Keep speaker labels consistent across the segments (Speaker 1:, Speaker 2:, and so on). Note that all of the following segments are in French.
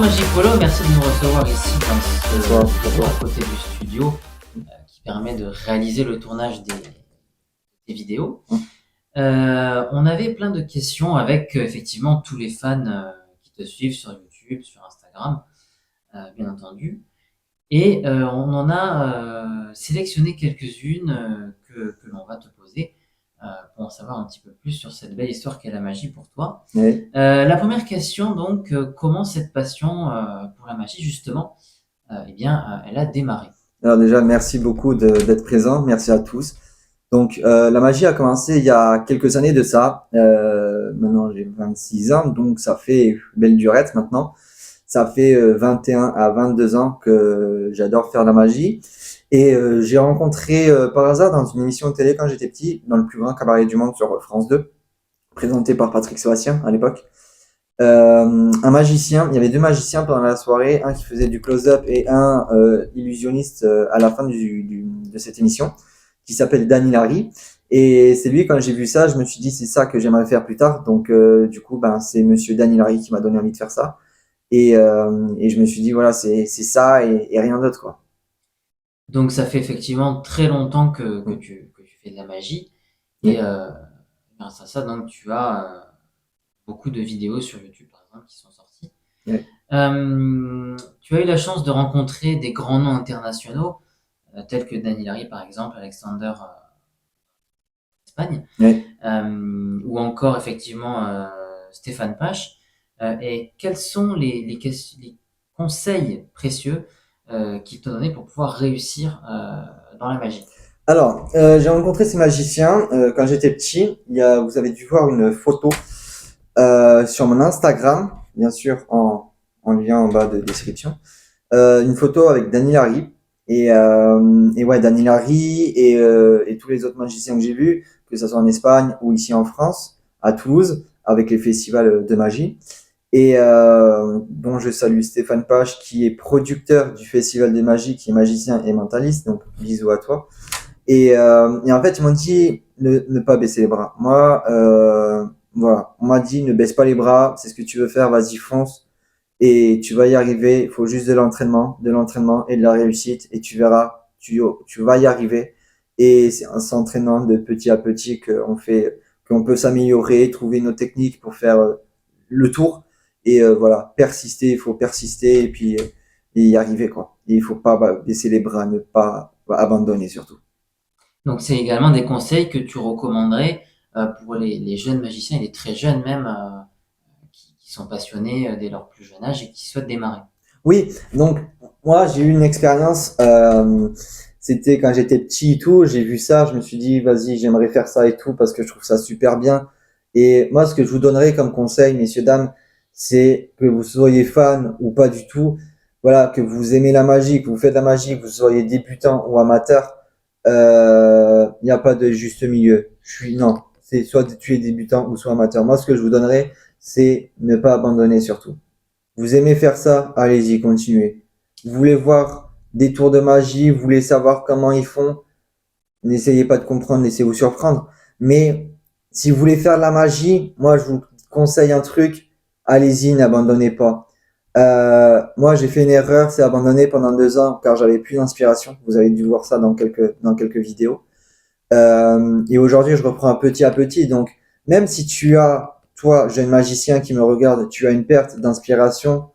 Speaker 1: Magic Polo, merci de nous recevoir ici dans
Speaker 2: Bonsoir,
Speaker 1: ce bureau
Speaker 2: bonsoir.
Speaker 1: à côté du studio qui permet de réaliser le tournage des vidéos. On avait plein de questions avec effectivement tous les fans qui te suivent sur YouTube, sur Instagram, bien entendu. Et on en a sélectionné quelques-unes que l'on va te poser pour en savoir un petit peu plus sur cette belle histoire qu'est la magie pour toi.
Speaker 2: Oui.
Speaker 1: La première question, donc, comment cette passion pour la magie, justement, elle a démarré?
Speaker 2: Alors déjà, merci beaucoup d'être présent. Merci à tous. Donc, la magie a commencé il y a quelques années de ça. Maintenant, j'ai 26 ans, donc ça fait belle durette maintenant. Ça fait 21 à 22 ans que j'adore faire la magie. Et j'ai rencontré par hasard dans une émission de télé quand j'étais petit, dans le plus grand cabaret du monde sur France 2, présenté par Patrick Sébastien à l'époque. Un magicien, il y avait deux magiciens pendant la soirée, un qui faisait du close-up et un illusionniste à la fin de cette émission, qui s'appelle Dan Larry. Et c'est lui, quand j'ai vu ça, je me suis dit c'est ça que j'aimerais faire plus tard. Donc du coup, c'est monsieur Dan Larry qui m'a donné envie de faire ça. Et je me suis dit voilà, c'est ça et rien d'autre quoi.
Speaker 1: Donc, ça fait effectivement très longtemps que tu fais de la magie. Et
Speaker 2: Oui.
Speaker 1: grâce à ça, donc, tu as beaucoup de vidéos sur YouTube, par exemple, qui sont sorties.
Speaker 2: Oui.
Speaker 1: Tu as eu la chance de rencontrer des grands noms internationaux, tels que Dan Hilary, par exemple, Alexander Espagne,
Speaker 2: Oui.
Speaker 1: ou encore effectivement Stéphane Pache. Et quels sont les conseils précieux qu'il t'a donné pour pouvoir réussir dans la magie?
Speaker 2: Alors, j'ai rencontré ces magiciens quand j'étais petit. Vous avez dû voir une photo sur mon Instagram, bien sûr en lien en bas de description. Une photo avec Dany Larry. Et ouais, Dany Larry et tous les autres magiciens que j'ai vus, que ce soit en Espagne ou ici en France, à Toulouse, avec les festivals de magie. Et bon, je salue Stéphane Page, qui est producteur du Festival des Magies, qui est magicien et mentaliste, donc bisous à toi. Et en fait, ils m'ont dit ne pas baisser les bras. Moi, voilà, on m'a dit ne baisse pas les bras, c'est ce que tu veux faire, vas-y, fonce. Et tu vas y arriver, il faut juste de l'entraînement et de la réussite, et tu verras, tu vas y arriver. Et c'est en s'entraînant de petit à petit qu'on peut s'améliorer, trouver nos techniques pour faire le tour. Et voilà, persister, il faut persister et y arriver, quoi. Et il faut pas baisser les bras, ne pas abandonner surtout.
Speaker 1: Donc, c'est également des conseils que tu recommanderais pour les jeunes magiciens et les très jeunes même qui sont passionnés dès leur plus jeune âge et qui souhaitent démarrer.
Speaker 2: Oui, donc moi j'ai eu une expérience, c'était quand j'étais petit et tout, j'ai vu ça, je me suis dit vas-y j'aimerais faire ça et tout parce que je trouve ça super bien. Et moi ce que je vous donnerais comme conseil, messieurs, dames, c'est que vous soyez fan ou pas du tout, voilà, que vous aimez la magie, que vous faites de la magie, que vous soyez débutant ou amateur, il n'y a pas de juste milieu. Non, c'est soit tu es débutant ou soit amateur. Moi ce que je vous donnerais, c'est ne pas abandonner surtout. Vous aimez faire ça? Allez-y, continuez. Vous voulez voir des tours de magie, vous voulez savoir comment ils font? N'essayez pas de comprendre, laissez vous surprendre. Mais si vous voulez faire de la magie, moi je vous conseille un truc, allez-y, n'abandonnez pas. Moi j'ai fait une erreur, c'est abandonner pendant 2 ans car j'avais plus d'inspiration. Vous avez dû voir ça dans quelques vidéos. Et aujourd'hui je reprends petit à petit. Donc même si tu as, toi, jeune magicien qui me regarde, tu as une perte d'inspiration,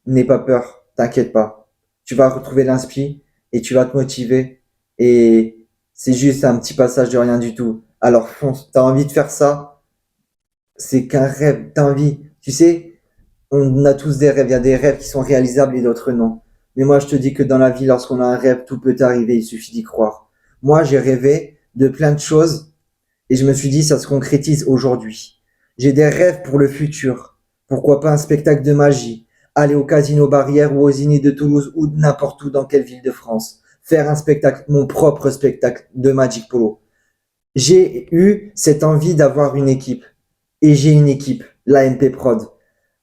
Speaker 2: n'aie pas peur, t'inquiète pas. Tu vas retrouver l'inspi et tu vas te motiver. Et c'est juste un petit passage de rien du tout. Alors fonce, t'as envie de faire ça, c'est qu'un rêve, t'as envie. Tu sais, on a tous des rêves, il y a des rêves qui sont réalisables et d'autres non. Mais moi je te dis que dans la vie, lorsqu'on a un rêve, tout peut arriver, il suffit d'y croire. Moi j'ai rêvé de plein de choses et je me suis dit ça se concrétise aujourd'hui. J'ai des rêves pour le futur. Pourquoi pas un spectacle de magie? Aller au Casino Barrière ou aux Zénith de Toulouse ou n'importe où dans quelle ville de France. Faire un spectacle, mon propre spectacle de Magic Polo. J'ai eu cette envie d'avoir une équipe. Et j'ai une équipe, l'AMP Prod.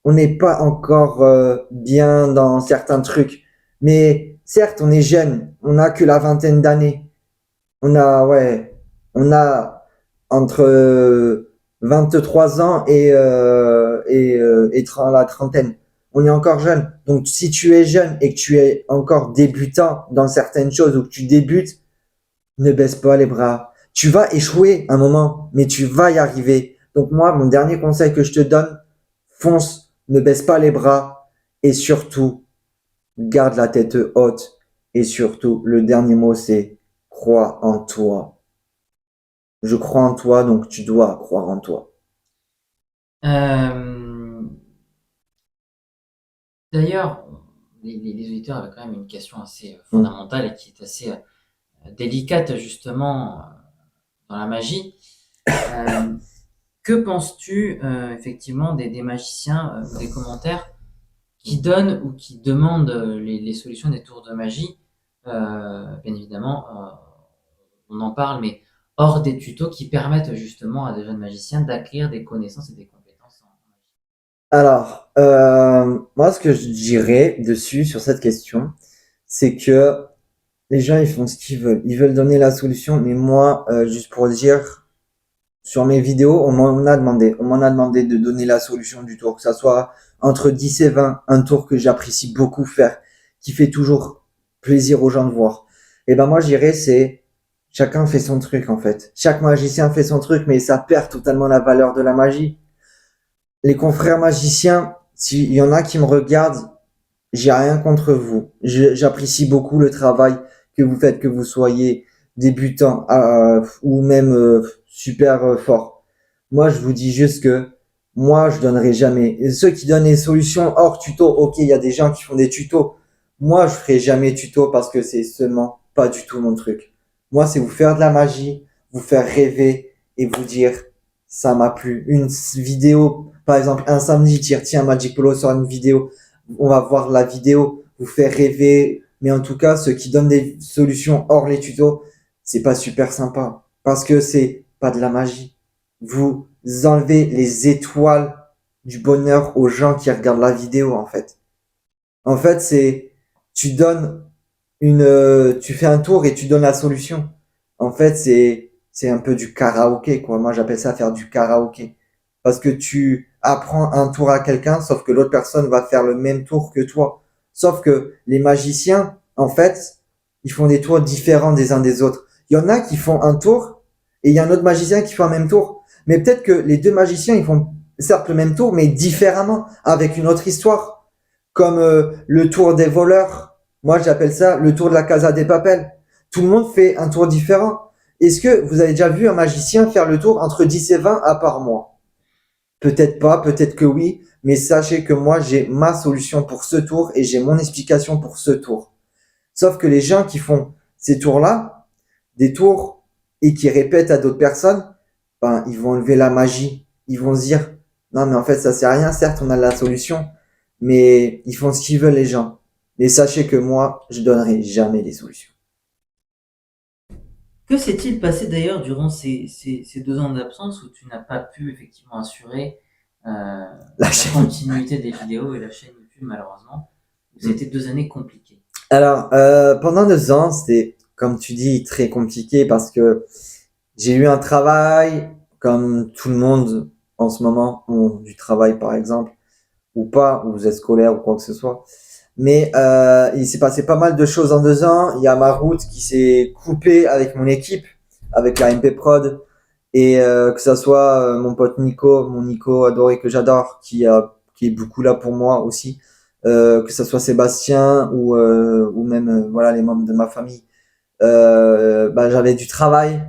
Speaker 2: On n'est pas encore bien dans certains trucs. Mais certes, on est jeune. On n'a que la vingtaine d'années. Ouais, on a entre 23 ans et la trentaine. on est encore jeune. Donc, si tu es jeune et que tu es encore débutant dans certaines choses ou que tu débutes, ne baisse pas les bras. Tu vas échouer un moment, mais tu vas y arriver. Donc, moi, mon dernier conseil que je te donne, fonce, ne baisse pas les bras et surtout, garde la tête haute. Et surtout, le dernier mot, c'est crois en toi. Je crois en toi, donc tu dois croire en toi.
Speaker 1: Euh, D'ailleurs, les auditeurs avaient quand même une question assez fondamentale et qui est assez délicate justement dans la magie. Que penses-tu effectivement des magiciens ou des commentaires qui donnent ou qui demandent les solutions des tours de magie? Bien évidemment, on en parle, mais hors des tutos qui permettent justement à des jeunes magiciens d'acquérir des connaissances et des compétences en magie.
Speaker 2: Alors, moi, ce que je dirais dessus, sur cette question, c'est que les gens, ils font ce qu'ils veulent. Ils veulent donner la solution, mais moi, juste pour dire, sur mes vidéos, on m'en a demandé. On m'en a demandé de donner la solution du tour, que ça soit entre 10 et 20, un tour que j'apprécie beaucoup faire, qui fait toujours plaisir aux gens de voir. Et ben moi, je dirais, c'est chacun fait son truc, en fait. Chaque magicien fait son truc, mais ça perd totalement la valeur de la magie. Les confrères magiciens, s'il y en a qui me regardent, j'ai rien contre vous. J'apprécie beaucoup le travail que vous faites, que vous soyez débutant ou même super fort. Moi, je vous dis juste que moi, je donnerai jamais. Et ceux qui donnent les solutions hors tuto, ok, il y a des gens qui font des tutos. Moi, je ferai jamais tuto parce que c'est seulement pas du tout mon truc. Moi, c'est vous faire de la magie, vous faire rêver et vous dire ça m'a plu. Une vidéo, par exemple, un samedi, tiens, Magic Polo sort une vidéo, on va voir la vidéo, vous faire rêver. Mais en tout cas, ceux qui donnent des solutions hors les tutos, c'est pas super sympa. Parce que c'est pas de la magie. Vous enlevez les étoiles du bonheur aux gens qui regardent la vidéo, en fait. En fait, tu donnes tu fais un tour et tu donnes la solution. En fait, c'est un peu du karaoké, quoi. Moi, j'appelle ça faire du karaoké. Parce que tu apprends un tour à quelqu'un, sauf que l'autre personne va faire le même tour que toi. Sauf que les magiciens, en fait, ils font des tours différents des uns des autres. Il y en a qui font un tour et il y a un autre magicien qui fait un même tour. Mais peut-être que les deux magiciens, ils font certes le même tour, mais différemment, avec une autre histoire. Comme le tour des voleurs. Moi, j'appelle ça le tour de la Casa des Papel. Tout le monde fait un tour différent. Est-ce que vous avez déjà vu un magicien faire le tour entre 10 et 20 à part moi? Peut-être pas, peut-être que oui, mais sachez que moi, j'ai ma solution pour ce tour et j'ai mon explication pour ce tour. Sauf que les gens qui font ces tours-là, des tours, et qui répètent à d'autres personnes, ben, ils vont enlever la magie. Ils vont se dire, non, mais en fait, ça sert à rien. Certes, on a la solution, mais ils font ce qu'ils veulent, les gens. Mais sachez que moi, je donnerai jamais les solutions.
Speaker 1: Que s'est-il passé d'ailleurs durant ces 2 ans d'absence où tu n'as pas pu effectivement assurer
Speaker 2: La
Speaker 1: la
Speaker 2: chaîne.
Speaker 1: continuité des vidéos et la chaîne YouTube malheureusement? C'était 2 années compliquées.
Speaker 2: Alors, pendant 2 ans, c'était, comme tu dis, très compliqué parce que j'ai eu un travail, comme tout le monde en ce moment ont du travail, par exemple, ou pas, ou vous êtes scolaire ou quoi que ce soit. Mais il s'est passé pas mal de choses en 2 ans. Il y a ma route qui s'est coupée avec mon équipe, avec la MP Prod, et que ça soit mon pote Nico, mon Nico adoré que j'adore, qui est beaucoup là pour moi aussi, que ça soit Sébastien ou même voilà les membres de ma famille. Bah, j'avais du travail,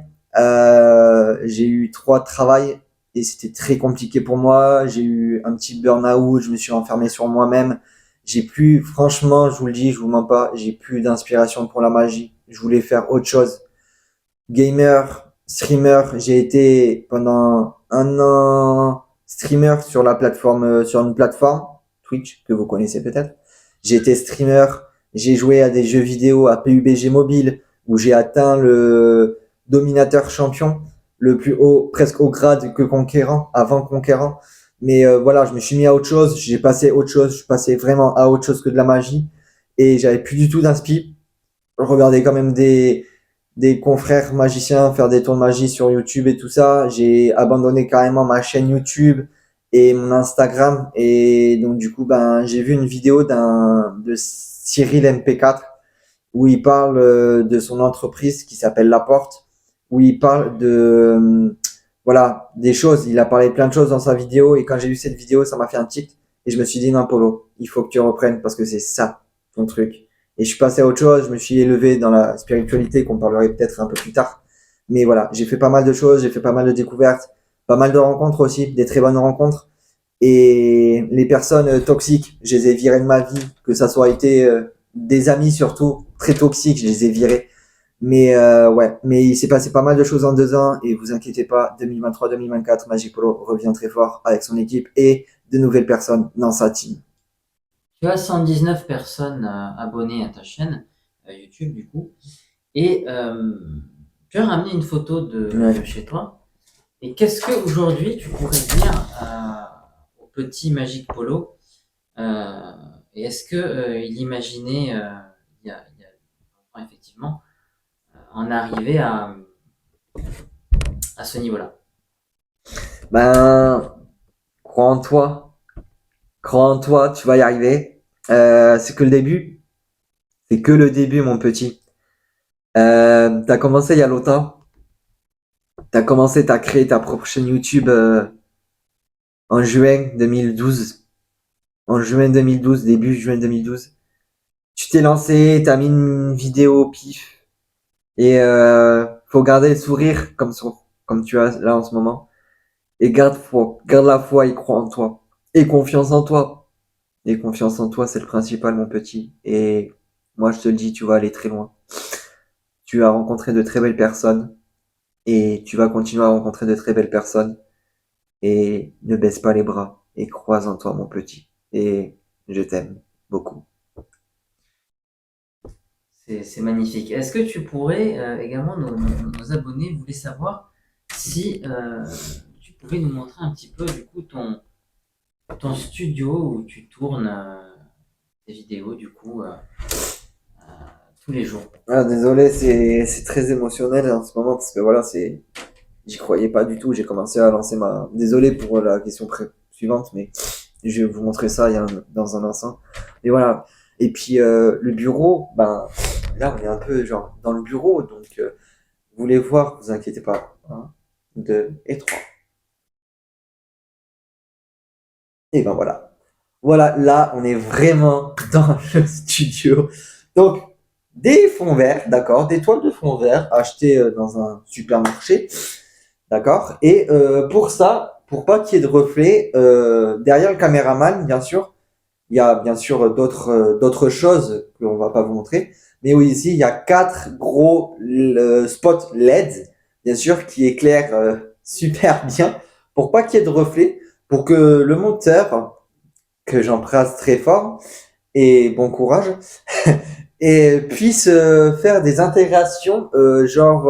Speaker 2: j'ai eu 3 travails et c'était très compliqué pour moi. J'ai eu un petit burn-out, je me suis enfermé sur moi-même. J'ai plus, franchement, je vous le dis, je vous mens pas, j'ai plus d'inspiration pour la magie. Je voulais faire autre chose. Gamer, streamer, j'ai été pendant un an streamer sur sur une plateforme, Twitch, que vous connaissez peut-être. J'ai été streamer, j'ai joué à des jeux vidéo à PUBG Mobile, où j'ai atteint le dominateur champion, le plus haut, presque au grade que conquérant, avant conquérant. Mais voilà, je me suis mis à autre chose, j'ai passé autre chose, je suis passé vraiment à autre chose que de la magie, et j'avais plus du tout d'inspi. Je regardais quand même des confrères magiciens faire des tours de magie sur YouTube et tout ça. J'ai abandonné carrément ma chaîne YouTube et mon Instagram. Et donc, du coup, ben, j'ai vu une vidéo de Cyril MP4 où il parle de son entreprise qui s'appelle La Porte, où il parle voilà, des choses. Il a parlé de plein de choses dans sa vidéo. Et quand j'ai vu cette vidéo, ça m'a fait un tilt. Et je me suis dit, non, Polo, il faut que tu reprennes parce que c'est ça, ton truc. Et je suis passé à autre chose. Je me suis élevé dans la spiritualité qu'on parlerait peut-être un peu plus tard. Mais voilà, j'ai fait pas mal de choses, j'ai fait pas mal de découvertes, pas mal de rencontres aussi, des très bonnes rencontres. Et les personnes toxiques, je les ai virées de ma vie, que ça soit été des amis surtout, très toxiques, je les ai virés. Mais ouais, mais il s'est passé pas mal de choses en 2 ans et vous inquiétez pas, 2023-2024, Magic Polo revient très fort avec son équipe et de nouvelles personnes dans sa team.
Speaker 1: Tu as 119 personnes abonnées à ta chaîne YouTube du coup, et tu as ramené une photo
Speaker 2: Ouais.
Speaker 1: de chez toi. Et qu'est-ce que aujourd'hui tu pourrais dire au petit Magic Polo, et est-ce que il imaginait il y a longtemps, effectivement en arriver à ce niveau-là?
Speaker 2: Ben, crois en toi, tu vas y arriver. C'est que le début, c'est que le début, mon petit. T'as commencé il y a longtemps. T'as créé ta propre chaîne YouTube en juin 2012. En juin 2012, début juin 2012. Tu t'es lancé, t'as mis une vidéo au pif. Et faut garder le sourire comme tu as là en ce moment. Et garde la foi et crois en toi. Et confiance en toi. Et confiance en toi, c'est le principal, mon petit. Et moi, je te le dis, tu vas aller très loin. Tu as rencontré de très belles personnes. Et tu vas continuer à rencontrer de très belles personnes. Et ne baisse pas les bras. Et crois en toi, mon petit. Et je t'aime beaucoup.
Speaker 1: C'est magnifique. Est-ce que tu pourrais également, nos abonnés voulaient savoir si tu pouvais nous montrer un petit peu du coup ton studio où tu tournes tes vidéos du coup tous les jours.
Speaker 2: Ah, désolé, c'est très émotionnel en ce moment parce que voilà, j'y croyais pas du tout. J'ai commencé à lancer Désolé pour la question suivante, mais je vais vous montrer ça dans un instant. Et voilà. Et puis le bureau, ben là on est un peu genre dans le bureau, donc vous voulez voir, vous inquiétez pas. 1, 2 et 3. Et ben voilà. Voilà, là on est vraiment dans le studio. Donc des fonds verts, d'accord, des toiles de fond vert achetées dans un supermarché. D'accord. Et pour ça, pour pas qu'il y ait de reflet, derrière le caméraman, bien sûr, il y a bien sûr d'autres choses qu'on va pas vous montrer. Mais oui, ici, il y a 4 gros spots LED, bien sûr, qui éclairent super bien pour pas qu'il y ait de reflet, pour que le monteur, que j'embrasse très fort, et bon courage, et puisse faire des intégrations genre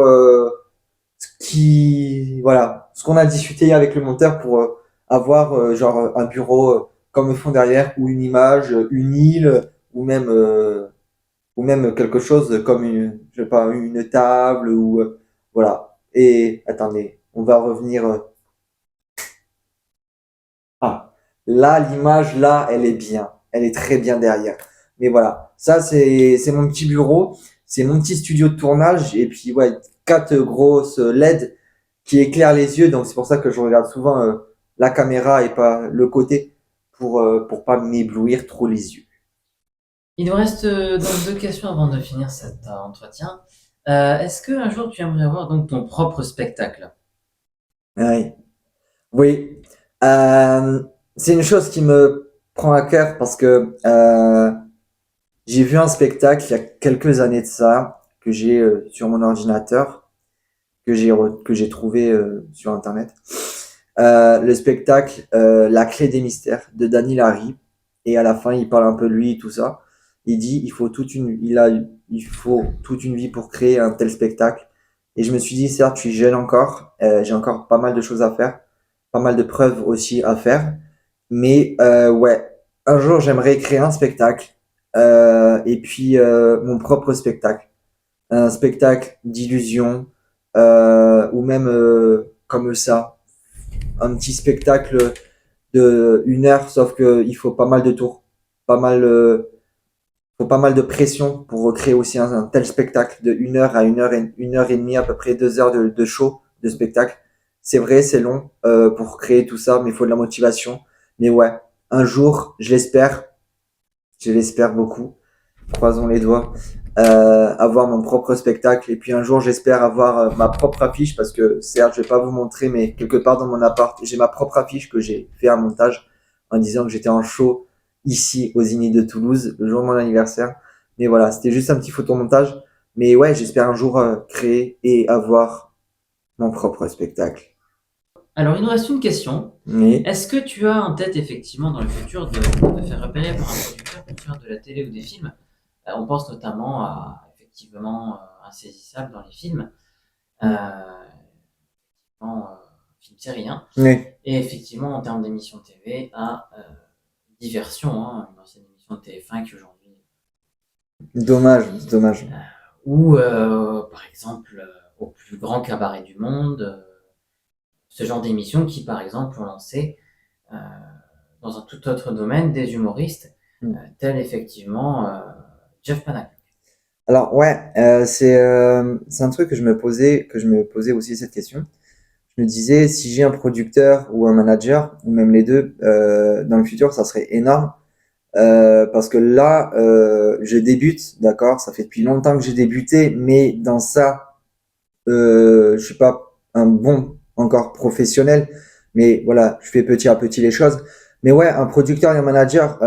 Speaker 2: voilà, ce qu'on a discuté avec le monteur pour avoir genre un bureau comme le fond derrière ou une image, une île ou même quelque chose comme je sais pas, une table ou voilà. Et attendez, on va revenir. Ah, là l'image là, elle est bien, elle est très bien derrière. Mais voilà, ça c'est mon petit bureau, c'est mon petit studio de tournage et puis ouais, 4 grosses LED qui éclaire les yeux. Donc c'est pour ça que je regarde souvent la caméra et pas le côté pour pas m'éblouir trop les yeux.
Speaker 1: Il nous reste donc deux questions avant de finir cet entretien. Est-ce qu'un jour tu aimerais avoir donc ton propre spectacle?
Speaker 2: Oui, oui. Euh, c'est une chose qui me prend à cœur parce que j'ai vu un spectacle il y a quelques années de ça que j'ai sur mon ordinateur que j'ai trouvé sur internet. Le spectacle La clé des mystères de Danny Larry et à la fin il parle un peu de lui et tout ça. Il dit il faut toute une vie pour créer un tel spectacle. Et je me suis dit certes je suis jeune encore, j'ai encore pas mal de choses à faire, pas mal de preuves aussi à faire, mais ouais, un jour j'aimerais créer un spectacle et puis mon propre spectacle, un spectacle d'illusion ou même comme ça un petit spectacle de 1 heure, sauf qu'il faut pas mal de tours, pas mal, faut pas mal de pression pour recréer aussi un tel spectacle de 1 heure à 1 heure et demie, à peu près 2 heures de show, de spectacle. C'est vrai, c'est long pour créer tout ça, mais il faut de la motivation. Mais ouais, un jour, je l'espère beaucoup, croisons les doigts, avoir mon propre spectacle. Et puis un jour, j'espère avoir ma propre affiche, parce que certes, je vais pas vous montrer, mais quelque part dans mon appart, j'ai ma propre affiche que j'ai fait un montage en disant que j'étais en show ici au Zénith de Toulouse le jour de mon anniversaire. Mais voilà, c'était juste un petit photomontage. Mais ouais, j'espère un jour créer et avoir mon propre spectacle.
Speaker 1: Alors, il nous reste une question.
Speaker 2: Mais
Speaker 1: Est-ce que tu as en tête, effectivement, dans le futur, de faire repérer par un producteur pour faire de la télé ou des films? On pense notamment à, effectivement, Insaisissable dans les films, film série, hein.
Speaker 2: oui,
Speaker 1: Et effectivement, en termes d'émissions TV, à Diversion, hein, une ancienne émission de TF1 qui aujourd'hui,
Speaker 2: dommage.
Speaker 1: ou par exemple, au plus grand cabaret du monde, ce genre d'émissions qui, par exemple, ont lancé dans un tout autre domaine des humoristes, tels effectivement Jeff Panaclock.
Speaker 2: Alors ouais, c'est un truc que je me posais aussi cette question. Je me disais, si j'ai un producteur ou un manager, ou même les deux, dans le futur, ça serait énorme. Parce que là, je débute, d'accord, ça fait depuis longtemps que j'ai débuté, mais dans ça, je suis pas un bon encore professionnel, mais voilà, je fais petit à petit les choses. Mais ouais, un producteur ou un manager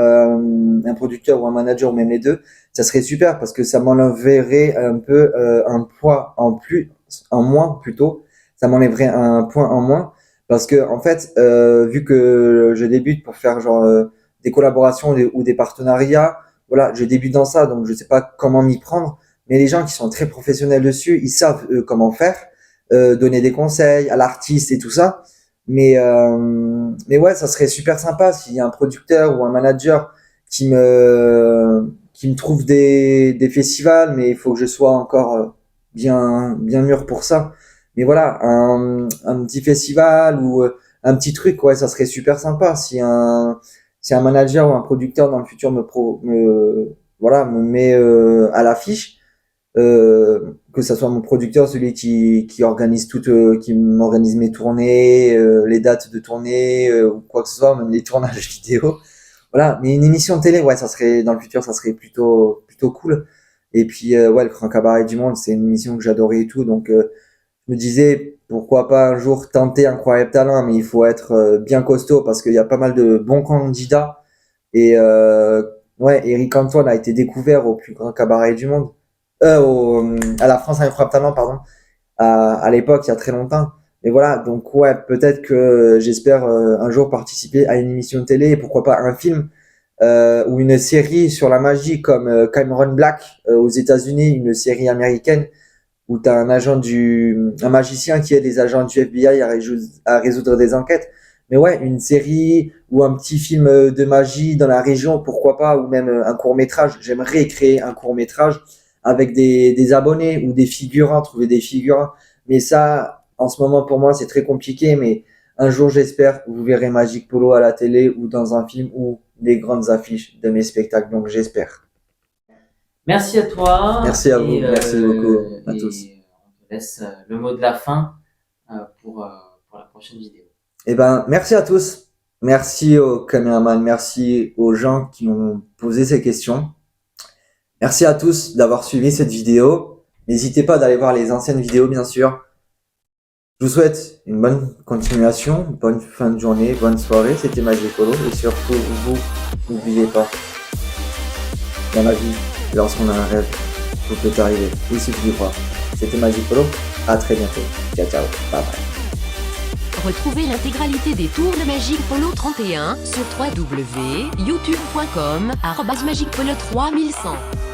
Speaker 2: ou même les deux, ça serait super parce que ça m'enlèverait un peu un poids en moins plutôt. Ça m'enlèverait un point en moins parce que en fait, vu que je débute pour faire genre des collaborations ou des partenariats, voilà, je débute dans ça, donc je sais pas comment m'y prendre. Mais les gens qui sont très professionnels dessus, ils savent comment faire, donner des conseils à l'artiste et tout ça. Mais ouais, ça serait super sympa s'il y a un producteur ou un manager qui me trouve des festivals, mais il faut que je sois encore bien mûr pour ça. Mais voilà, un petit festival ou un petit truc, ouais, ça serait super sympa si un manager ou un producteur dans le futur voilà, me met à l'affiche, que ça soit mon producteur, celui qui organise qui m'organise mes tournées, les dates de tournée, ou quoi que ce soit, même les tournages vidéo. Voilà, mais une émission de télé, ouais, ça serait, dans le futur, ça serait plutôt cool. Et puis, ouais, le Grand Cabaret du Monde, c'est une émission que j'adorais et tout, donc, je me disais, pourquoi pas un jour tenter Incroyable Talent, mais il faut être bien costaud parce qu'il y a pas mal de bons candidats. Et ouais, Eric Antoine a été découvert au plus grand cabaret du monde, à la France Incroyable Talent, pardon, à l'époque, il y a très longtemps. Et voilà, donc ouais, peut-être que j'espère un jour participer à une émission de télé, et pourquoi pas un film ou une série sur la magie comme Cameron Black aux États-Unis, une série américaine où tu as un magicien qui aide les agents du FBI à résoudre des enquêtes. Mais ouais, une série ou un petit film de magie dans la région, pourquoi pas, ou même un court-métrage. J'aimerais créer un court-métrage avec des abonnés ou des figurants, trouver des figurants. Mais ça, en ce moment, pour moi, c'est très compliqué. Mais un jour, j'espère, vous verrez Magic Polo à la télé ou dans un film ou des grandes affiches de mes spectacles. Donc, j'espère.
Speaker 1: Merci à toi.
Speaker 2: Merci à vous. Merci beaucoup à tous.
Speaker 1: On te laisse le mot de la fin pour la prochaine vidéo.
Speaker 2: Eh ben, merci à tous. Merci aux caméramans, merci aux gens qui m'ont posé ces questions. Merci à tous d'avoir suivi cette vidéo. N'hésitez pas d'aller voir les anciennes vidéos, bien sûr. Je vous souhaite une bonne continuation, une bonne fin de journée, bonne soirée. C'était Magic Polo. Et surtout, vous, n'oubliez pas, dans la vie, lorsqu'on a un rêve, tout peut arriver. Il suffit d'y croire. C'était Magic Polo. À très bientôt. Ciao, ciao. Bye bye.
Speaker 3: Retrouvez l'intégralité des tours de Magic Polo 31 sur www.youtube.com/magicpolo3100.